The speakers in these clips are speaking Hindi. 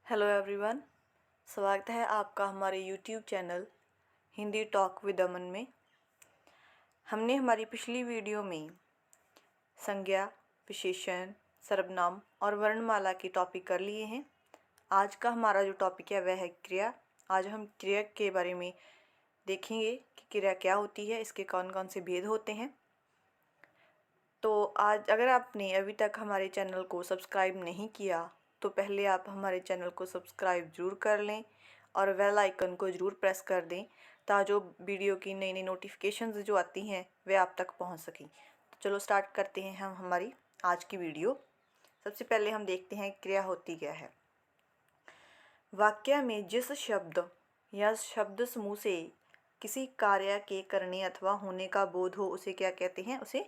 Hello everyone. स्वागत है आपका हमारे YouTube channel Hindi talk with Aman में। हमने हमारी पिछली वीडियो में संज्ञा, विशेषण, सर्वनाम और वर्णमाला के टॉपिक कर लिए हैं। आज का हमारा जो टॉपिक है वह है क्रिया। आज हम क्रिया के बारे में देखेंगे कि क्रिया क्या होती है, इसके कौन कौन से भेद होते हैं। तो आज अगर आपने अभी तक हमारे चैनल को सब्सक्राइब नहीं किया तो पहले आप हमारे चैनल को सब्सक्राइब ज़रूर कर लें और बेल आइकन को ज़रूर प्रेस कर दें ताकि जो वीडियो की नई नई नोटिफिकेशंस जो आती हैं वे आप तक पहुंच सकें। तो चलो स्टार्ट करते हैं हम हमारी आज की वीडियो। सबसे पहले हम देखते हैं क्रिया होती क्या है। वाक्य में जिस शब्द या शब्द समूह से किसी कार्य के करने अथवा होने का बोध हो उसे क्या कहते हैं? उसे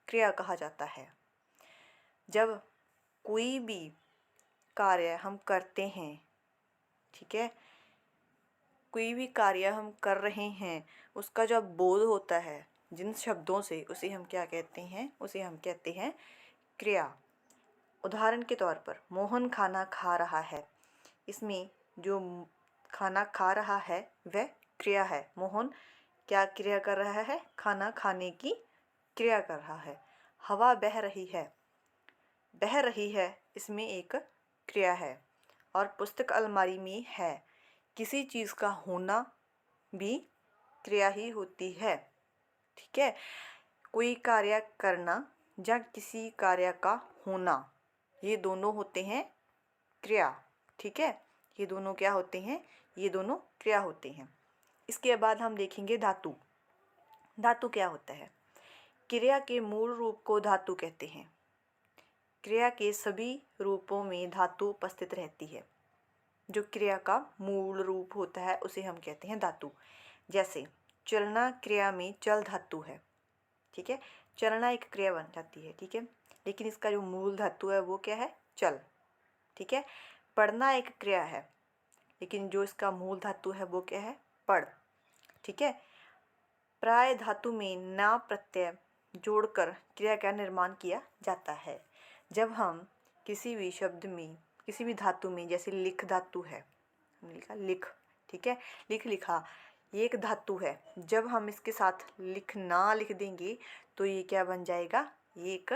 क्रिया कहा जाता है। जब कोई भी कार्य हम करते हैं, ठीक है, कोई भी कार्य हम कर रहे हैं, उसका जब बोध होता है जिन शब्दों से, उसे हम क्या कहते हैं? उसे हम कहते हैं क्रिया। उदाहरण के तौर पर मोहन खाना खा रहा है। इसमें जो खाना खा रहा है वह क्रिया है। मोहन क्या क्रिया कर रहा है? खाना खाने की क्रिया कर रहा है। हवा बह रही है। बह रही है इसमें एक क्रिया है। और पुस्तक अलमारी में है। किसी चीज़ का होना भी क्रिया ही होती है। ठीक है, कोई कार्य करना या किसी कार्य का होना, ये दोनों होते हैं क्रिया। ठीक है, ये दोनों क्या होते हैं? ये दोनों क्रिया होते हैं। इसके बाद हम देखेंगे धातु। धातु क्या होता है? क्रिया के मूल रूप को धातु कहते हैं। क्रिया के सभी रूपों में धातु उपस्थित रहती है। जो क्रिया का मूल रूप होता है उसे हम कहते हैं धातु। जैसे चलना क्रिया में चल धातु है। ठीक है, चलना एक क्रिया बन जाती है। ठीक है, लेकिन इसका जो मूल धातु है वो क्या है? चल। ठीक है, पढ़ना एक क्रिया है लेकिन जो इसका मूल धातु है वो क्या है? पढ़। ठीक है, प्राय धातु में ना प्रत्यय जोड़कर क्रिया का निर्माण किया जाता है। जब हम किसी भी शब्द में, किसी भी धातु में, जैसे लिख धातु है, हमने लिखा लिख, ठीक है, लिख लिखा, ये एक धातु है। जब हम इसके साथ लिखना लिख देंगे तो ये क्या बन जाएगा? ये एक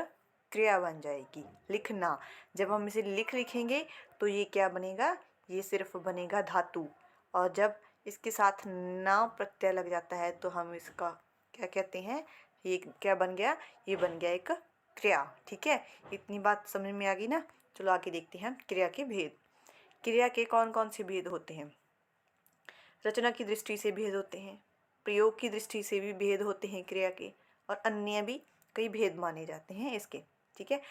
क्रिया बन जाएगी, लिखना। जब हम इसे लिख लिखेंगे तो ये क्या बनेगा? ये सिर्फ बनेगा धातु। और जब इसके साथ ना प्रत्यय लग जाता है तो हम इसका क्या कहते हैं? ये क्या बन गया? ये बन गया एक क्रिया। ठीक है, इतनी बात समझ में आ गई ना? चलो आगे देखते हैं क्रिया के भेद। क्रिया के कौन कौन से भेद होते हैं? रचना की दृष्टि से भेद होते हैं, प्रयोग की दृष्टि से भी भेद होते हैं क्रिया के, और अन्य भी कई भेद माने जाते हैं इसके। ठीक है,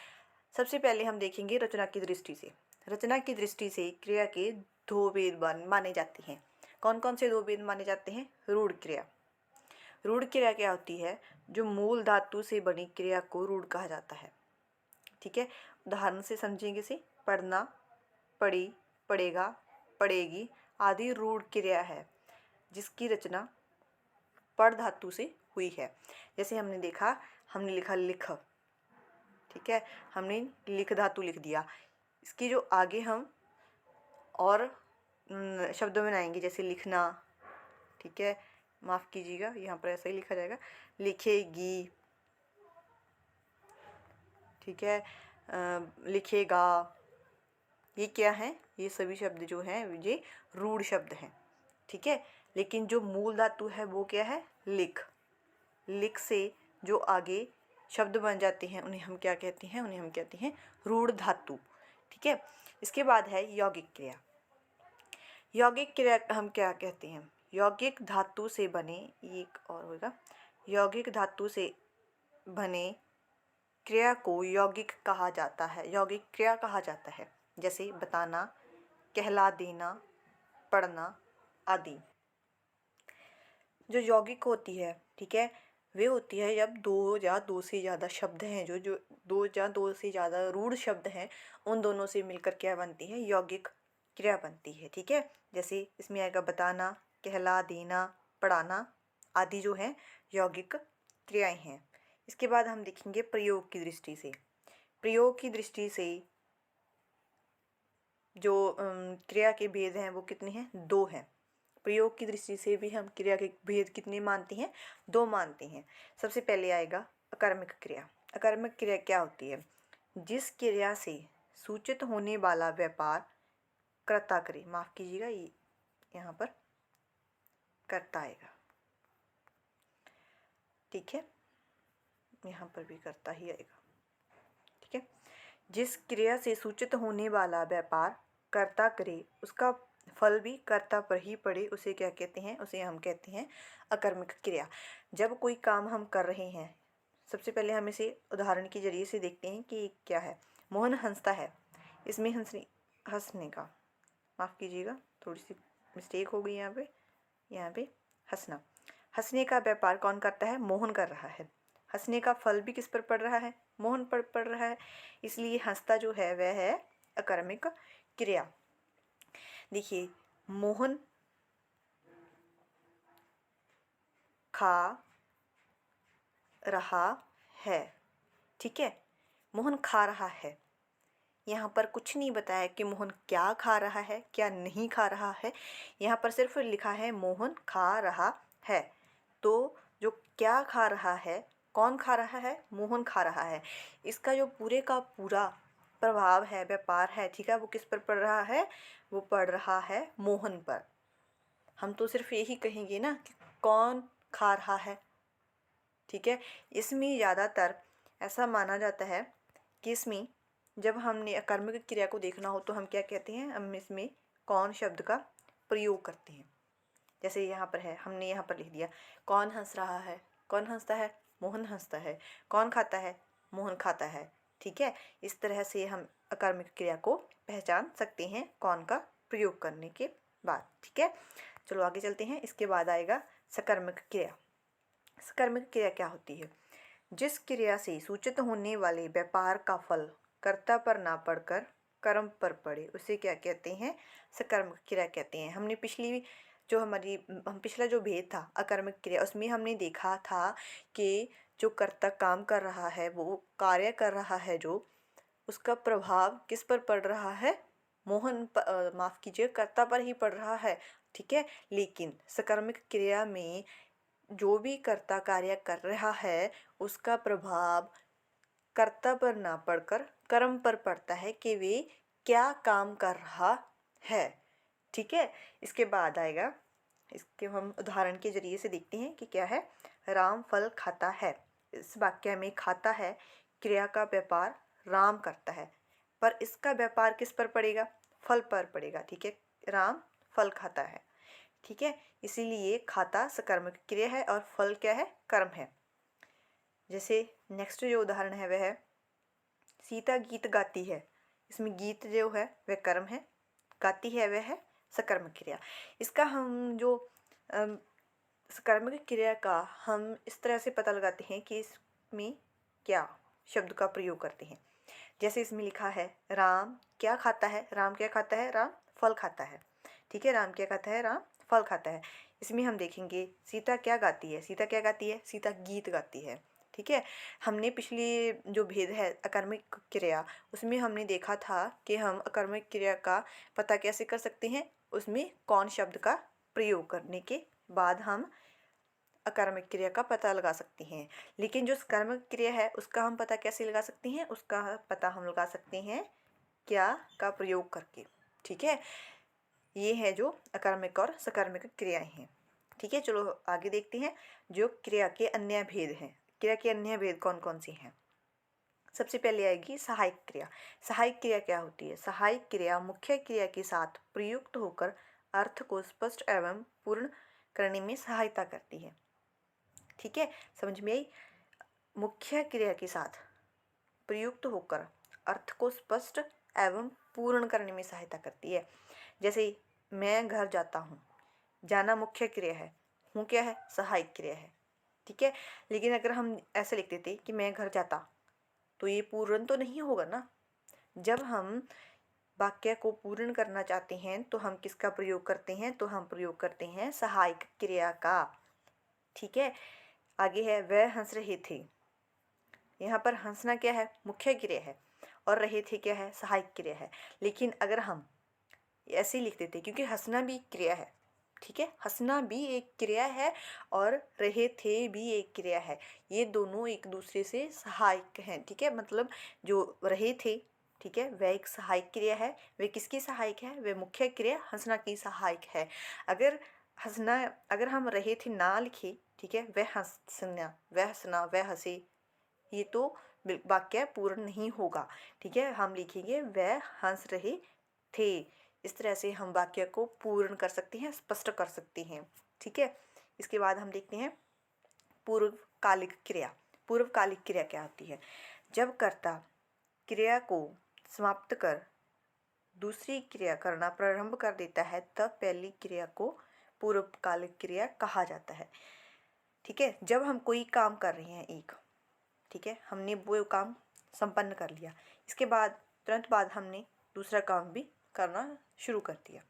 सबसे पहले हम देखेंगे रचना की दृष्टि से। रचना की दृष्टि से क्रिया के दो भेद माने जाते हैं। कौन कौन से दो भेद माने जाते हैं? रूढ़ क्रिया। रूढ़ क्रिया क्या होती है? जो मूल धातु से बनी क्रिया को रूढ़ कहा जाता है। ठीक है, उदाहरण से समझेंगे इसे। पढ़ना, पढ़ी, पढ़ेगा, पढ़ेगी आदि रूढ़ क्रिया है जिसकी रचना पढ़ धातु से हुई है। जैसे हमने देखा, हमने लिखा लिख। ठीक है, हमने लिख धातु लिख दिया। इसकी जो आगे हम और शब्दों में आएंगे, जैसे लिखना, ठीक है, माफ़ कीजिएगा, यहाँ पर ऐसा ही लिखा जाएगा, लिखेगी, ठीक है, लिखेगा, ये क्या है? ये सभी शब्द जो हैं ये रूढ़ शब्द हैं। ठीक है, लेकिन जो मूल धातु है वो क्या है? लिख। लिख से जो आगे शब्द बन जाते हैं उन्हें हम क्या कहते हैं? उन्हें हम कहते हैं रूढ़ धातु। ठीक है, इसके बाद है यौगिक क्रिया। यौगिक क्रिया हम क्या कहते हैं? यौगिक धातु से बने, एक और होगा, यौगिक धातु से बने क्रिया को यौगिक कहा जाता है, यौगिक क्रिया कहा जाता है। जैसे बताना, कहला देना, पढ़ना आदि। जो यौगिक होती है, ठीक है, वे होती है जब दो या दो से ज़्यादा शब्द हैं, जो जो दो या दो से ज़्यादा रूढ़ शब्द हैं, उन दोनों से मिलकर क्या बनती है? यौगिक क्रिया बनती है। ठीक है, जैसे इसमें आएगा बताना, कहला देना, पढ़ाना आदि जो हैं यौगिक क्रियाएं हैं। इसके बाद हम देखेंगे प्रयोग की दृष्टि से। प्रयोग की दृष्टि से जो क्रिया के भेद हैं वो कितने हैं? 2 हैं। प्रयोग की दृष्टि से भी हम क्रिया के भेद कितने मानते हैं? 2 मानते हैं। सबसे पहले आएगा अकर्मक क्रिया। अकर्मक क्रिया क्या होती है? जिस क्रिया से सूचित होने वाला व्यापार कर्ता करे, माफ कीजिएगा ये यहाँ पर कर्ता आएगा, ठीक है, यहाँ पर भी कर्ता ही आएगा, ठीक है। जिस क्रिया से सूचित होने वाला व्यापार कर्ता करे उसका फल भी कर्ता पर ही पड़े, उसे क्या कहते हैं? उसे हम कहते हैं अकर्मक क्रिया। जब कोई काम हम कर रहे हैं, सबसे पहले हम इसे उदाहरण के जरिए से देखते हैं कि क्या है। मोहन हंसता है, इसमें हंसने का, माफ़ कीजिएगा थोड़ी सी मिस्टेक हो गई यहाँ पे हंसना। हंसने का व्यापार कौन करता है? मोहन कर रहा है। हंसने का फल भी किस पर पड़ रहा है? मोहन पर पड़ रहा है, इसलिए हंसता जो है वह है अकर्मक क्रिया। देखिए, मोहन खा रहा है, ठीक है, मोहन खा रहा है। यहाँ पर कुछ नहीं बताया कि मोहन क्या खा रहा है, क्या नहीं खा रहा है। यहाँ पर सिर्फ लिखा है मोहन खा रहा है। तो जो क्या खा रहा है, कौन खा रहा है? मोहन खा रहा है। इसका जो पूरे का पूरा प्रभाव है, व्यापार है, ठीक है, वो किस पर पड़ रहा है? वो पड़ रहा है मोहन पर। हम तो सिर्फ यही कहेंगे ना कि कौन खा रहा है, ठीक है। इसमें ज़्यादातर ऐसा माना जाता है कि इसमें जब हमने अकर्मक क्रिया को देखना हो तो हम क्या कहते हैं? हम इसमें कौन शब्द का प्रयोग करते हैं। जैसे यहाँ पर है, हमने यहाँ पर लिख दिया कौन हंस रहा है। कौन हंसता है? मोहन हंसता है। कौन खाता है? मोहन खाता है, ठीक है। इस तरह से हम अकर्मक क्रिया को पहचान सकते हैं कौन का प्रयोग करने के बाद, ठीक है। चलो आगे चलते हैं। इसके बाद आएगा सकर्मक क्रिया। सकर्मक क्रिया क्या होती है? जिस क्रिया से सूचित होने वाले व्यापार का फल कर्ता पर ना पड़कर कर्म पर पड़े उसे क्या कहते हैं? सकर्मक क्रिया कहते हैं। हमने पिछला जो भेद था अकर्मक क्रिया, उसमें हमने देखा था कि जो कर्ता काम कर रहा है, वो कार्य कर रहा है, जो उसका प्रभाव किस पर पड़ रहा है? माफ़ कीजिए, कर्ता पर ही पड़ रहा है, ठीक है। लेकिन सकर्मक क्रिया में जो भी कर्ता कार्य कर रहा है उसका प्रभाव कर्ता पर ना पड़कर कर्म पर पड़ता है कि वे क्या काम कर रहा है, ठीक है। इसके बाद आएगा, इसके हम उदाहरण के जरिए से देखते हैं कि क्या है। राम फल खाता है। इस वाक्य में खाता है क्रिया का व्यापार राम करता है, पर इसका व्यापार किस पर पड़ेगा? फल पर पड़ेगा, ठीक है। राम फल खाता है, ठीक है। इसीलिए खाता सकर्मक क्रिया है और फल क्या है? कर्म है। जैसे नेक्स्ट जो उदाहरण है वह है सीता गीत गाती है। इसमें गीत जो है वह कर्म है, गाती है वह है सकर्मक क्रिया। इसका हम जो सकर्मक क्रिया का हम इस तरह से पता लगाते हैं कि इसमें क्या शब्द का प्रयोग करते हैं। जैसे इसमें लिखा है राम क्या खाता है। राम क्या खाता है? राम फल खाता है, ठीक है। राम क्या खाता है? राम फल खाता है। इसमें हम देखेंगे सीता क्या गाती है। सीता क्या गाती है? सीता गीत गाती है, ठीक है। हमने पिछली जो भेद है अकर्मक क्रिया, उसमें हमने देखा था कि हम अकर्मक क्रिया का पता कैसे कर सकते हैं? उसमें कौन शब्द का प्रयोग करने के बाद हम अकर्मक क्रिया का पता लगा सकते हैं। लेकिन जो कर्मक क्रिया है उसका हम पता कैसे लगा सकते हैं? उसका पता हम लगा सकते हैं क्या का प्रयोग करके, ठीक है। ये है जो अकर्मक और सकर्मक क्रियाएं हैं, ठीक है। चलो आगे देखते हैं जो क्रिया के अन्य भेद हैं। क्रिया के अन्य भेद कौन कौन से हैं? सबसे पहले आएगी सहायक क्रिया। सहायक क्रिया क्या होती है? सहायक क्रिया मुख्य क्रिया के साथ प्रयुक्त होकर अर्थ को स्पष्ट एवं पूर्ण करने में सहायता करती है, ठीक है। समझ में आई? मुख्य क्रिया के साथ प्रयुक्त होकर अर्थ को स्पष्ट एवं पूर्ण करने में सहायता करती है। जैसे मैं घर जाता हूँ, जाना मुख्य क्रिया है, हूँ क्या है? सहायक क्रिया है, ठीक है। लेकिन अगर हम ऐसे लिख देते कि मैं घर जाता, तो ये पूर्ण तो नहीं होगा ना। जब हम वाक्य को पूर्ण करना चाहते हैं तो हम किसका प्रयोग करते हैं? तो हम प्रयोग करते हैं सहायक क्रिया का, ठीक है। आगे है वह हंस रहे थे। यहाँ पर हंसना क्या है? मुख्य क्रिया है और रहे थे क्या है? सहायक क्रिया है। लेकिन अगर हम ऐसे ही लिख देते क्योंकि हंसना भी क्रिया है, ठीक है, हंसना भी एक क्रिया है और रहे थे भी एक क्रिया है। ये दोनों एक दूसरे से सहायक हैं, ठीक है, मतलब जो रहे थे, ठीक है, वह एक सहायक क्रिया है। वह किसकी सहायक है? वह मुख्य क्रिया हंसना की सहायक है। अगर हंसना, अगर हम रहे थे ना लिखे, ठीक है, वह हंसना, वह हंसना, वह हंसे, ये तो वाक्य पूर्ण नहीं होगा, ठीक है। हम लिखेंगे वह हंस रहे थे। इस तरह से हम वाक्य को पूर्ण कर सकते हैं, स्पष्ट कर सकते हैं, ठीक है। इसके बाद हम देखते हैं पूर्वकालिक क्रिया। पूर्वकालिक क्रिया क्या होती है? जब कर्ता क्रिया को समाप्त कर दूसरी क्रिया करना प्रारंभ कर देता है तब पहली क्रिया को पूर्वकालिक क्रिया कहा जाता है, ठीक है। जब हम कोई काम कर रहे हैं एक, ठीक है, हमने वो काम संपन्न कर लिया, इसके बाद तुरंत बाद हमने दूसरा काम भी करना शुरू कर दिया,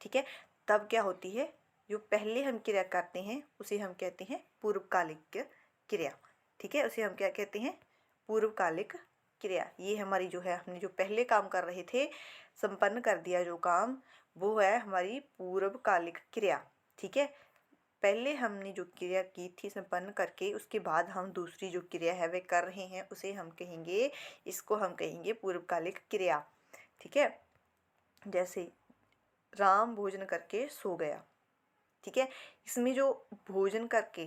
ठीक है, तब क्या होती है? जो पहले हम क्रिया करते हैं उसे हम कहते हैं पूर्वकालिक क्रिया, ठीक है, उसे हम क्या कहते हैं? पूर्वकालिक क्रिया। ये हमारी जो है, हमने जो पहले काम कर रहे थे, संपन्न कर दिया जो काम, वो है हमारी पूर्वकालिक क्रिया, ठीक है। पहले हमने जो क्रिया की थी संपन्न करके, उसके बाद हम दूसरी जो क्रिया है वे कर रहे हैं, उसे हम कहेंगे, इसको हम कहेंगे पूर्वकालिक क्रिया, ठीक है। जैसे राम भोजन करके सो गया, ठीक है, इसमें जो भोजन करके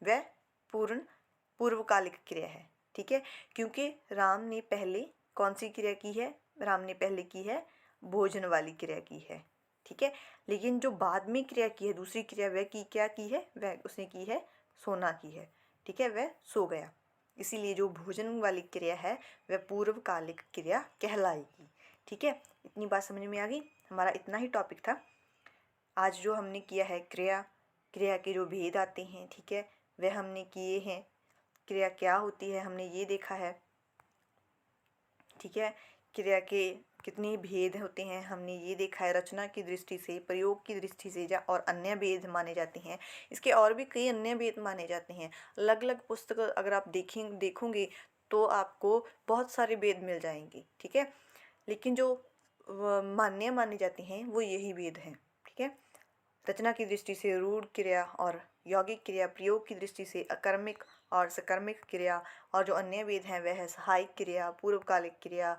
वह पूर्वकालिक क्रिया है, ठीक है, क्योंकि राम ने पहले कौन सी क्रिया की है? राम ने पहले की है भोजन वाली क्रिया की है, ठीक है। लेकिन जो बाद में क्रिया की है, दूसरी क्रिया, वह की क्या की है? वह उसने की है सोना की है, ठीक है, वह सो गया। इसीलिए जो भोजन वाली क्रिया है वह पूर्वकालिक क्रिया कहलाएगी, ठीक है। इतनी बात समझ में आ गई? हमारा इतना ही टॉपिक था आज। जो हमने किया है क्रिया, क्रिया के जो भेद आते हैं, ठीक है, वह हमने किए हैं। क्रिया क्या होती है हमने ये देखा है, ठीक है। क्रिया के कितने भेद होते हैं हमने ये देखा है, रचना की दृष्टि से, प्रयोग की दृष्टि से, और अन्य भेद माने जाते हैं। इसके और भी कई अन्य भेद माने जाते हैं। अलग अलग पुस्तक अगर आप देखोगे तो आपको बहुत सारे भेद मिल जाएंगे, ठीक है। लेकिन जो मान्य माने जाते हैं वो यही भेद हैं, ठीक है। रचना की दृष्टि से रूढ़ क्रिया और यौगिक क्रिया, प्रयोग की दृष्टि से अकर्मिक और सकर्मिक क्रिया, और जो अन्य भेद हैं वह है सहायक क्रिया, पूर्वकालिक क्रिया।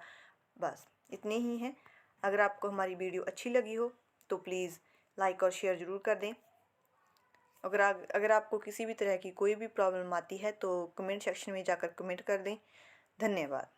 बस इतने ही हैं। अगर आपको हमारी वीडियो अच्छी लगी हो तो प्लीज़ लाइक और शेयर ज़रूर कर दें। अगर आपको किसी भी तरह की कोई भी प्रॉब्लम आती है तो कमेंट सेक्शन में जाकर कमेंट कर दें। धन्यवाद।